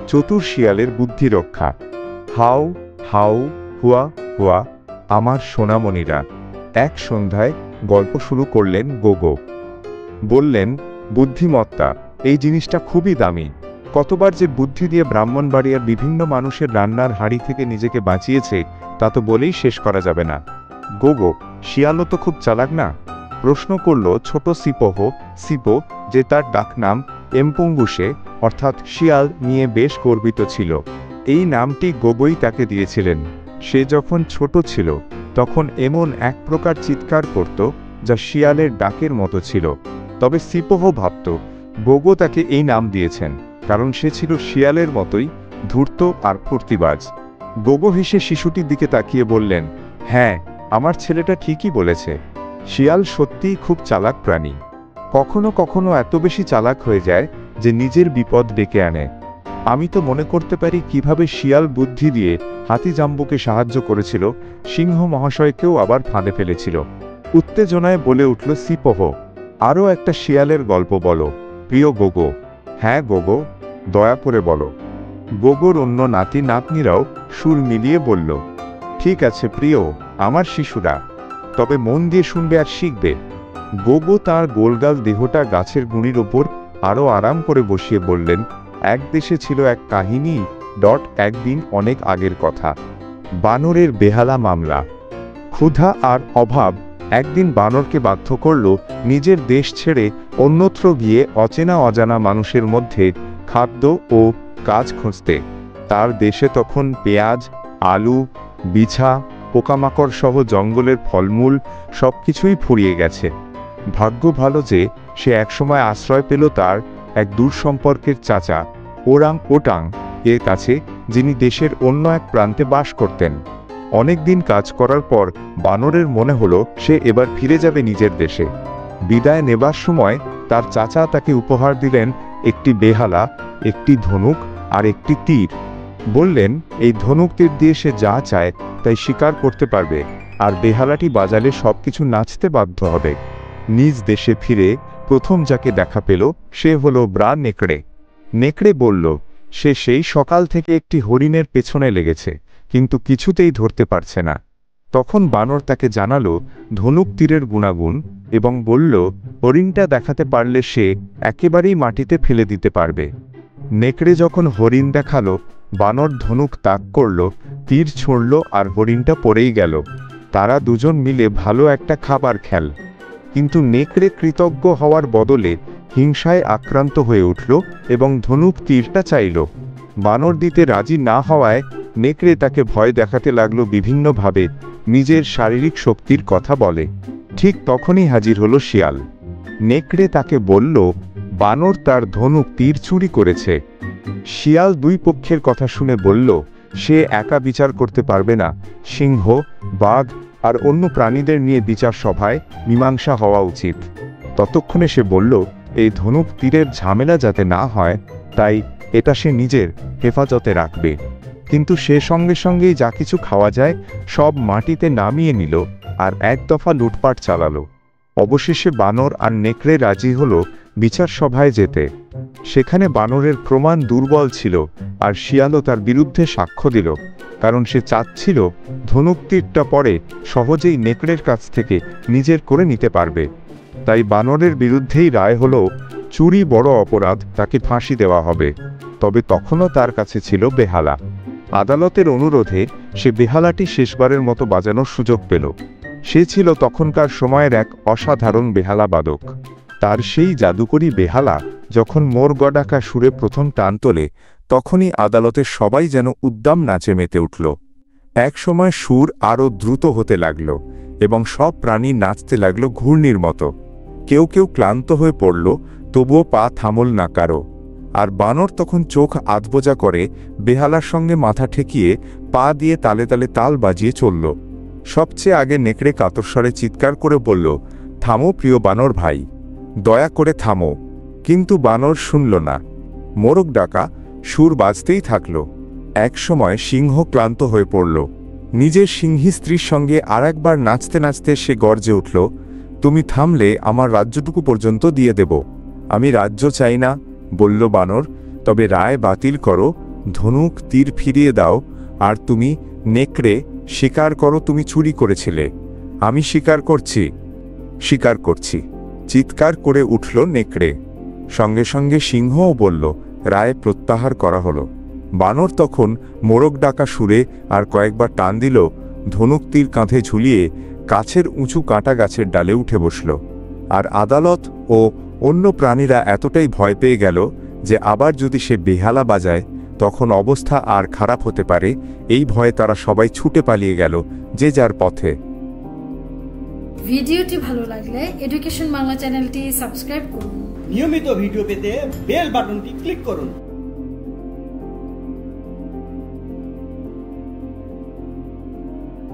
চতুর শিয়ালের বুদ্ধি রক্ষা। হাউ হাউ হুয়া হুয়া আমার সোনামণিরা। এক সন্ধ্যায় গল্প শুরু করলেন গোগো। বললেন, বুদ্ধিমত্তা এই জিনিসটা খুবই দামি। কতবার যে বুদ্ধি দিয়ে ব্রাহ্মণবাড়িয়ার বিভিন্ন মানুষের রান্নার হাঁড়ি থেকে নিজেকে বাঁচিয়েছে তা তো বলেই শেষ করা যাবে না। গোগো, শিয়ালও তো খুব চালাক না? প্রশ্ন করল ছোট সিপো, যে তার ডাকনাম এমপুঙ্গুসে অর্থাৎ শিয়াল নিয়ে বেশ গর্বিত ছিল। এই নামটি গোগোই তাকে দিয়েছিলেন। সে যখন ছোট ছিল তখন এমন এক প্রকার চিৎকার করত যা শিয়ালের ডাকের মতো ছিল। তবে সিপোহ ভাবত গোগো তাকে এই নাম দিয়েছেন কারণ সে ছিল শিয়ালের মতোই ধূর্ত আর ফুর্তিবাজ। গোগো হেসে শিশুটির দিকে তাকিয়ে বললেন, হ্যাঁ, আমার ছেলেটা ঠিকই বলেছে। শিয়াল সত্যিই খুব চালাক প্রাণী। কখনো কখনো এত বেশি চালাক হয়ে যায় যে নিজের বিপদ ডেকে আনে। আমি তো মনে করতে পারি কিভাবে শিয়াল বুদ্ধি দিয়ে হাতি জাম্বুকে সাহায্য করেছিল, সিংহ মহাশয়কেও আবার ফাঁদে ফেলেছিল। উত্তেজনায় বলে উঠল সিপোহ, আরও একটা শিয়ালের গল্প বলো প্রিয় গোগো। হ্যাঁ গোগো, দয়া করে বলো। গোগোর অন্য নাতি নাতনিরাও সুর মিলিয়ে বলল, ঠিক আছে প্রিয় আমার শিশুরা, তবে মন দিয়ে শুনবে আর শিখবে। গোগো তাঁর গোলগাল দেহটা গাছের গুঁড়ির ওপর আরও আরাম করে বসিয়ে বললেন, এক দেশে ছিল এক কাহিনী একদিন অনেক আগের কথা। বানরের বেহালা মামলা। ক্ষুধা আর অভাব একদিন বানরকে বাধ্য করল নিজের দেশ ছেড়ে অন্যত্র গিয়ে অচেনা অজানা মানুষের মধ্যে খাদ্য ও কাজ খুঁজতে। তার দেশে তখন পেঁয়াজ, আলু, বিছা, পোকামাকড় সহ জঙ্গলের ফলমূল সবকিছুই ফুরিয়ে গেছে। ভাগ্য ভালো যে সে একসময় আশ্রয় পেল তার এক দূর সম্পর্কের চাচা ওরাং ওটাং এর কাছে, যিনি দেশের অন্য এক প্রান্তে বাস করতেন। অনেকদিন কাজ করার পর বানরের মনে হলো সে এবার ফিরে যাবে নিজের দেশে। বিদায় নেবার সময় তার চাচা তাকে উপহার দিলেন একটি বেহালা, একটি ধনুক আর একটি তীর। বললেন, এই ধনুক তীর দিয়ে সে যা চায় তাই শিকার করতে পারবে, আর বেহালাটি বাজালে সবকিছু নাচতে বাধ্য হবে। নিজ দেশে ফিরে প্রথম যাকে দেখা পেল সে হলো ব্রা নেকড়ে। নেকড়ে বলল, সে সেই সকাল থেকে একটি হরিণের পেছনে লেগেছে, কিন্তু কিছুতেই ধরতে পারছে না। তখন বানর তাকে জানালো ধনুক তীরের গুণাগুণ এবং বলল, হরিণটা দেখাতে পারলে সে একেবারেই মাটিতে ফেলে দিতে পারবে। নেকড়ে যখন হরিণ দেখালো, বানর ধনুক তাক করল, তীর ছুঁড়ল আর হরিণটা পড়েই গেল। তারা দুজন মিলে ভালো একটা খাবার খেল। কিন্তু নেকড়ে কৃতজ্ঞ হওয়ার বদলে হিংসায় আক্রান্ত হয়ে উঠল এবং ধনুক তীরটা চাইল। বানর দিতে রাজি না হওয়ায় নেকড়ে তাকে ভয় দেখাতে লাগলো বিভিন্নভাবে, নিজের শারীরিক শক্তির কথা বলে। ঠিক তখনই হাজির হলো শিয়াল। নেকড়ে তাকে বলল, বানর তার ধনুক তীর চুরি করেছে। শিয়াল দুই পক্ষের কথা শুনে বলল, সে একা বিচার করতে পারবে না, সিংহ, বাঘ আর অন্য প্রাণীদের নিয়ে বিচার সভায় মীমাংসা হওয়া উচিত। ততক্ষণে সে বলল, এই ধনুক তীরের ঝামেলা যাতে না হয় তাই এটা সে নিজের হেফাজতে রাখবে। কিন্তু সে সঙ্গে সঙ্গেই যা কিছু খাওয়া যায় সব মাটিতে নামিয়ে নিল আর এক দফা লুটপাট চালালো। অবশেষে বানর আর নেকড়ে রাজি হলো বিচার সভায় যেতে। সেখানে বানরের প্রমাণ দুর্বল ছিল আর শিয়ালও তার বিরুদ্ধে সাক্ষ্য দিল, কারণ সে চাচ্ছিল ধনুক তীরটা পরে সহজেই নেকড়ের কাছ থেকে নিজের করে নিতে পারবে। তাই বানরের বিরুদ্ধেই রায় হলো চুরি বড় অপরাধ, তাকে ফাঁসি দেওয়া হবে। তবে তখনও তার কাছে ছিল বেহালা। আদালতের অনুরোধে সে বেহালাটি শেষবারের মতো বাজানোর সুযোগ পেল। সে ছিল তখনকার সময়ের এক অসাধারণ বেহালা বাদক। তার সেই জাদুকরী বেহালা যখন মোর গডাকা সুরে প্রথম টান তোলে, তখনই আদালতের সবাই যেন উদ্দাম নাচে মেতে উঠল। এক সময় সুর আরও দ্রুত হতে লাগল এবং সব প্রাণী নাচতে লাগলো ঘূর্ণির মতো। কেউ কেউ ক্লান্ত হয়ে পড়ল, তবুও পা থামল না কারো। আর বানর তখন চোখ আধবোজা করে বেহালার সঙ্গে মাথা ঠেকিয়ে পা দিয়ে তালে তালে তাল বাজিয়ে চলল। সবচেয়ে আগে নেকড়ে কাতরস্বরে চিৎকার করে বলল, থামো প্রিয় বানর ভাই, দয়া করে থামো। কিন্তু বানর শুনল না। মোরগ ডাকা সুর বাজতেই থাকল। এক সময় সিংহ ক্লান্ত হয়ে পড়ল। নিজের সিংহী স্ত্রীর সঙ্গে আর একবার নাচতে নাচতে সে গর্জে উঠল, তুমি থামলে আমার রাজ্যটুকু পর্যন্ত দিয়ে দেব। আমি রাজ্য চাই না, বলল বানর, তবে রায় বাতিল করো ধনুক তীর ফিরিয়ে দাও, আর তুমি নেকড়ে স্বীকার করো তুমি চুরি করেছিলে। আমি স্বীকার করছি, স্বীকার করছি, চিৎকার করে উঠল নেকড়ে। সঙ্গে সঙ্গে সিংহও বলল, রায় প্রত্যাহার করা হলো। বানর তখন মোরগ ডাকা সুরে আর কয়েকবার টান দিল, ধনুক তীর কাঁধে ঝুলিয়ে কাছের উঁচু কাঁটা গাছের ডালে উঠে বসল। আর আদালত ও অন্য প্রাণীরা এতটাই ভয় পেয়ে গেল যে আবার যদি সে বেহালা বাজায় তখন অবস্থা আর খারাপ হতে পারে, এই ভয়ে তারা সবাই ছুটে পালিয়ে গেল যে যার পথে। ভিডিওটি ভালো লাগলে এডুকেশন বাংলা চ্যানেলটি সাবস্ক্রাইব করুন। নিয়মিত ভিডিও পেতে বেল বাটনটি ক্লিক করুন।